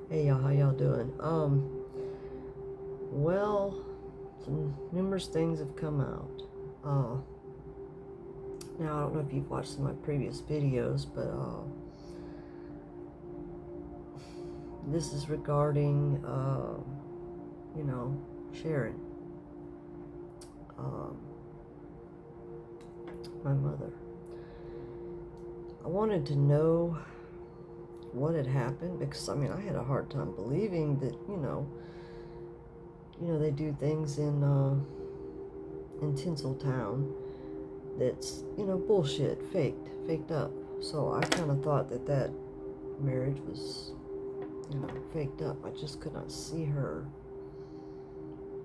Hey y'all, how y'all doing? Well, some numerous things have come out. Now I don't know if you've watched some of my previous videos, but this is regarding, Sharon, um, my mother. I wanted to know what had happened because I had a hard time believing that they do things in Tinseltown that's bullshit, faked up. So I kind of thought that marriage was faked up. I just could not see her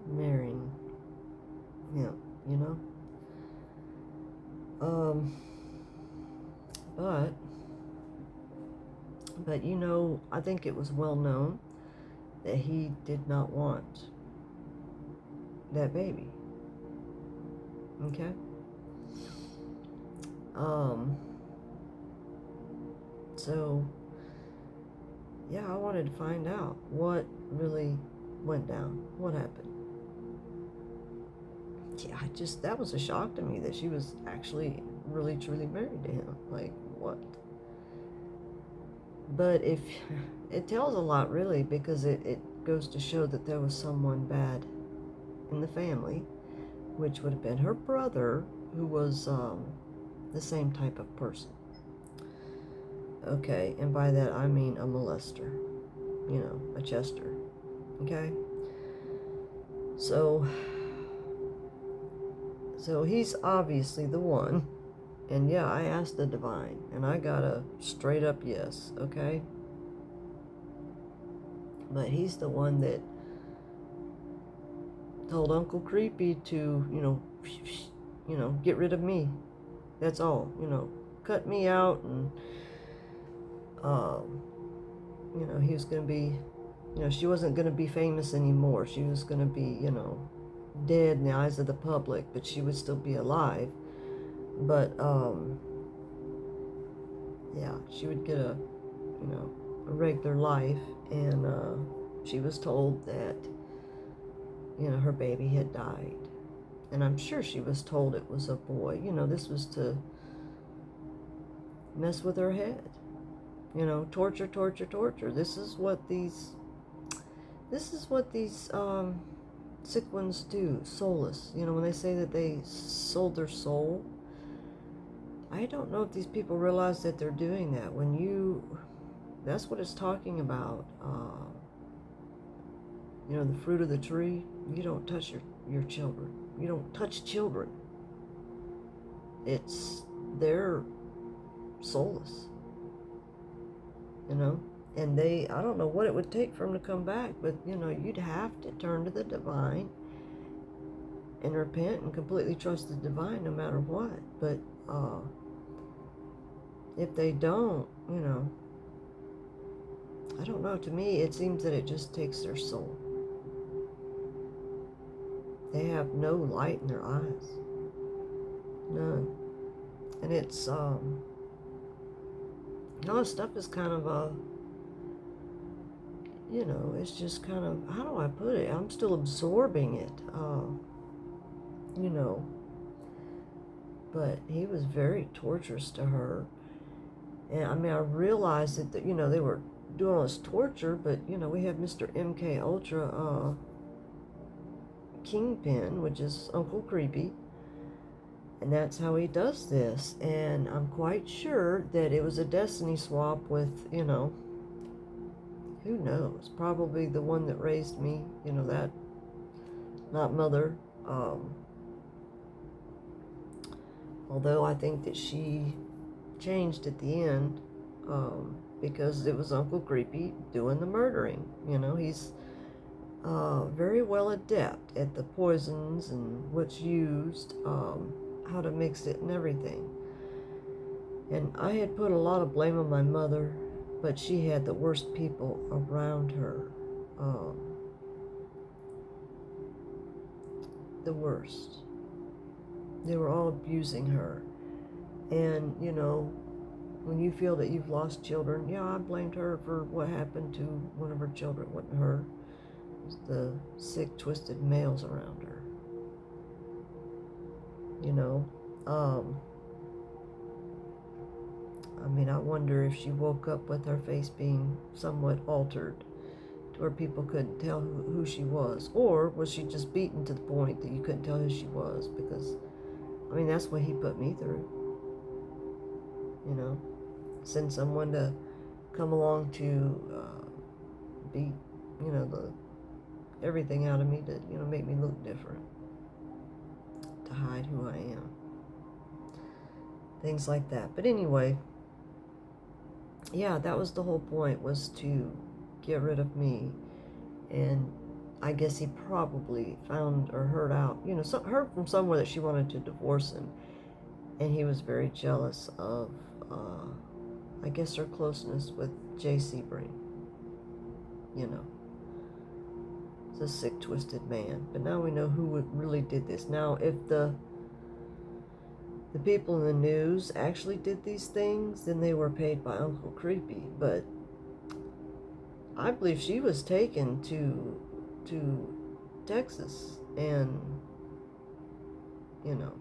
marrying him, you know. Um, but I think it was well known that he did not want that baby. Okay. Um, so yeah, I wanted to find out what really went down. What happened? Yeah, that was a shock to me that she was actually really truly married to him. Like, what? But if it tells a lot, really, because it goes to show that there was someone bad in the family, which would have been her brother, who was the same type of person. Okay, and by that I mean a molester, a Chester. Okay, so he's obviously the one. And yeah, I asked the divine, and I got a straight up yes. Okay, but he's the one that told Uncle Creepy to, get rid of me. That's all, cut me out, and he was gonna be, she wasn't gonna be famous anymore. She was gonna be, dead in the eyes of the public, but she would still be alive. But yeah, she would get a regular life, and she was told that her baby had died. And I'm sure she was told it was a boy. This was to mess with her head. Torture, torture, torture. This is what these sick ones do, soulless. When they say that they sold their soul, I don't know if these people realize that they're doing that. That's what it's talking about. The fruit of the tree, you don't touch your children. You don't touch children. They're soulless, and I don't know what it would take for them to come back, but, you'd have to turn to the divine and repent and completely trust the divine no matter what. But if they don't, I don't know, to me it seems that it just takes their soul. They have no light in their eyes. None. And it's, all this stuff is kind of, it's just kind of, how do I put it? I'm still absorbing it, but he was very torturous to her. And I realized that, they were doing all this torture, but, we have Mr. MK Ultra, Kingpin, which is Uncle Creepy, and that's how he does this. And I'm quite sure that it was a destiny swap with, who knows, probably the one that raised me, that, not mother, although I think that she changed at the end, because it was Uncle Creepy doing the murdering. He's very well adept at the poisons and what's used, how to mix it and everything. And I had put a lot of blame on my mother, but she had the worst people around her. The worst. They were all abusing her. And, when you feel that you've lost children, yeah, I blamed her for what happened to one of her children. It wasn't her. It was the sick, twisted males around her. You know, I mean, I wonder if she woke up with her face being somewhat altered to where people couldn't tell who she was. Or was she just beaten to the point that you couldn't tell who she was? Because, I mean, that's what he put me through. You know, send someone to come along to beat, you know, everything out of me to, you know, make me look different, to hide who I am. Things like that. But anyway, yeah, that was the whole point, was to get rid of me. And I guess he probably found or heard out, you know, heard from somewhere that she wanted to divorce him. And he was very jealous of, I guess, her closeness with Jay Sebring. You know, he's a sick, twisted man. But now we know who really did this. Now, if the people in the news actually did these things, then they were paid by Uncle Creepy. But I believe she was taken to Texas, and, you know,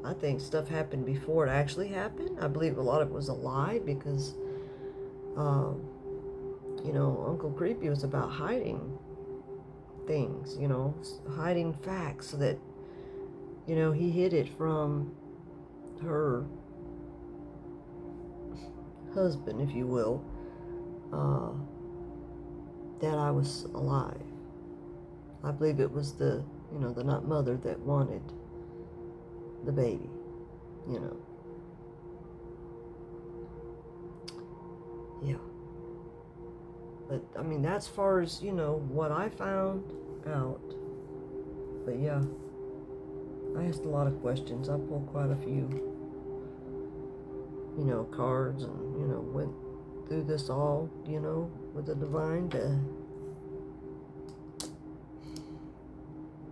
I think stuff happened before it actually happened. I believe a lot of it was a lie because, you know, Uncle Creepy was about hiding things, you know, hiding facts so that, you know, he hid it from her husband, if you will, that I was alive. I believe it was the, you know, the not mother that wanted the baby, you know. Yeah. But, I mean, that's as far as, you know, what I found out. But, yeah, I asked a lot of questions. I pulled quite a few, you know, cards, and, you know, went through this all, you know, with the divine to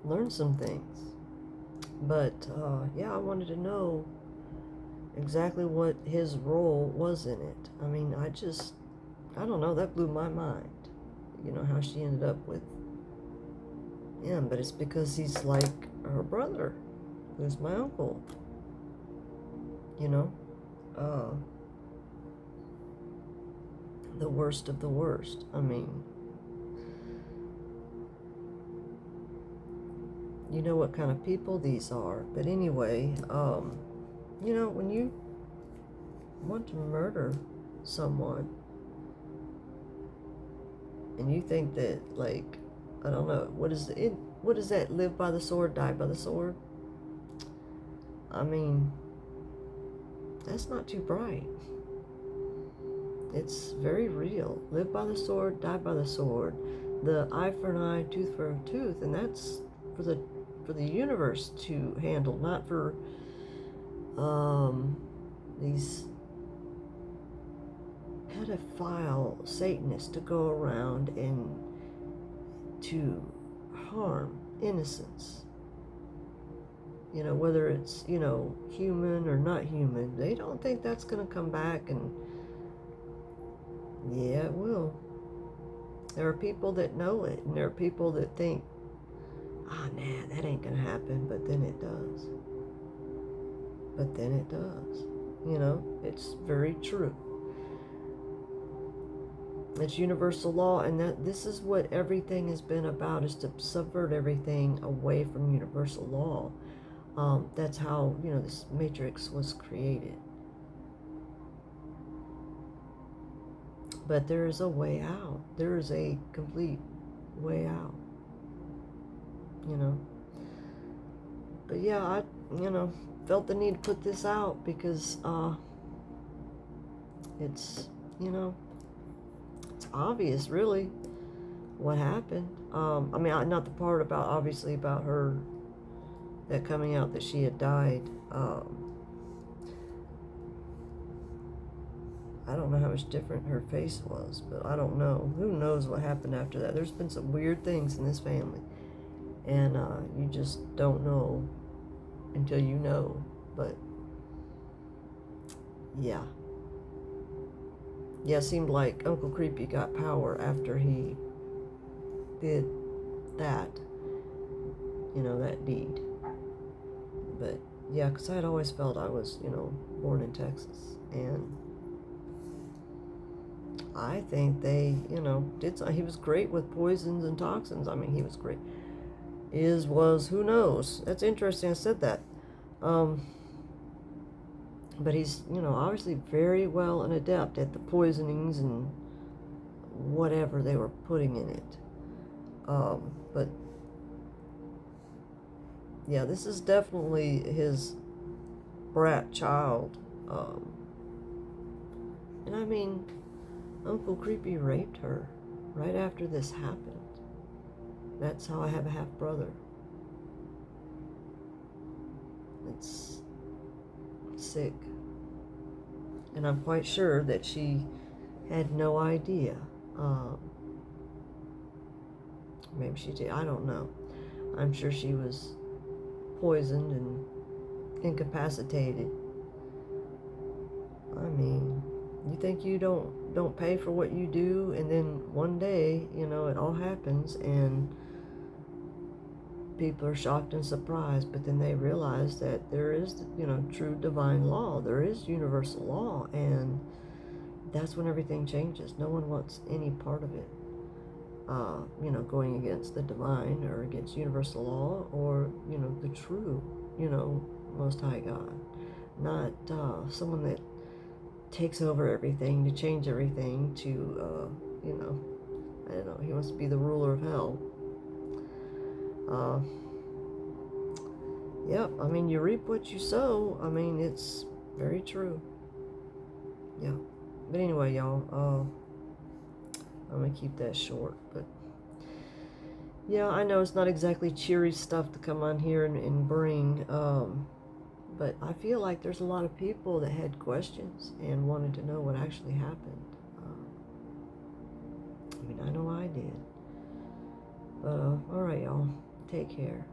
learn some things. But, yeah, I wanted to know exactly what his role was in it. I mean, I don't know, that blew my mind, you know, how she ended up with him. But it's because he's like her brother, who's my uncle, you know, the worst of the worst. I mean, you know what kind of people these are. But anyway, you know, when you want to murder someone and you think that, like, I don't know, what is that, live by the sword, die by the sword? I mean, that's not too bright. It's very real. Live by the sword, die by the sword. The eye for an eye, tooth for a tooth, and that's for the universe to handle, not for these pedophile Satanists to go around and to harm innocents. You know, whether it's, you know, human or not human, they don't think that's going to come back, and yeah, it will. There are people that know it, and there are people that think, nah, that ain't going to happen, but then it does. But then it does. You know, it's very true. It's universal law, and this is what everything has been about, is to subvert everything away from universal law. That's how, you know, this matrix was created. But there is a way out. There is a complete way out. You know. But yeah, I, you know, felt the need to put this out because it's, you know, it's obvious, really, what happened. I mean, not the part about, obviously, about her, that coming out that she had died. I don't know how much different her face was, but I don't know. Who knows what happened after that? There's been some weird things in this family, and you just don't know until you know. But yeah, Yeah, it seemed like Uncle Creepy got power after he did that, that deed. But yeah, because I had always felt I was, born in Texas. And I think they, he was great with poisons and toxins. I mean, he was great. Was, who knows? That's interesting I said that. But he's, obviously very well and adept at the poisonings and whatever they were putting in it. But yeah, this is definitely his brat child. And I mean, Uncle Creepy raped her right after this happened. That's how I have a half brother. It's sick. And I'm quite sure that she had no idea. Maybe she did. I don't know. I'm sure she was poisoned and incapacitated. I mean, you think you don't pay for what you do, and then one day, it all happens, and people are shocked and surprised, but then they realize that there is, true divine law. There is universal law, and that's when everything changes. No one wants any part of it, going against the divine or against universal law or, the true, Most High God. Not someone that takes over everything to change everything to, I don't know, he wants to be the ruler of hell. Yep, I mean, you reap what you sow. I mean, it's very true. Yeah. But anyway, y'all, I'm going to keep that short. But yeah, I know it's not exactly cheery stuff to come on here and bring, but I feel like there's a lot of people that had questions and wanted to know what actually happened. I mean, I know I did. But, all right, y'all. Take care.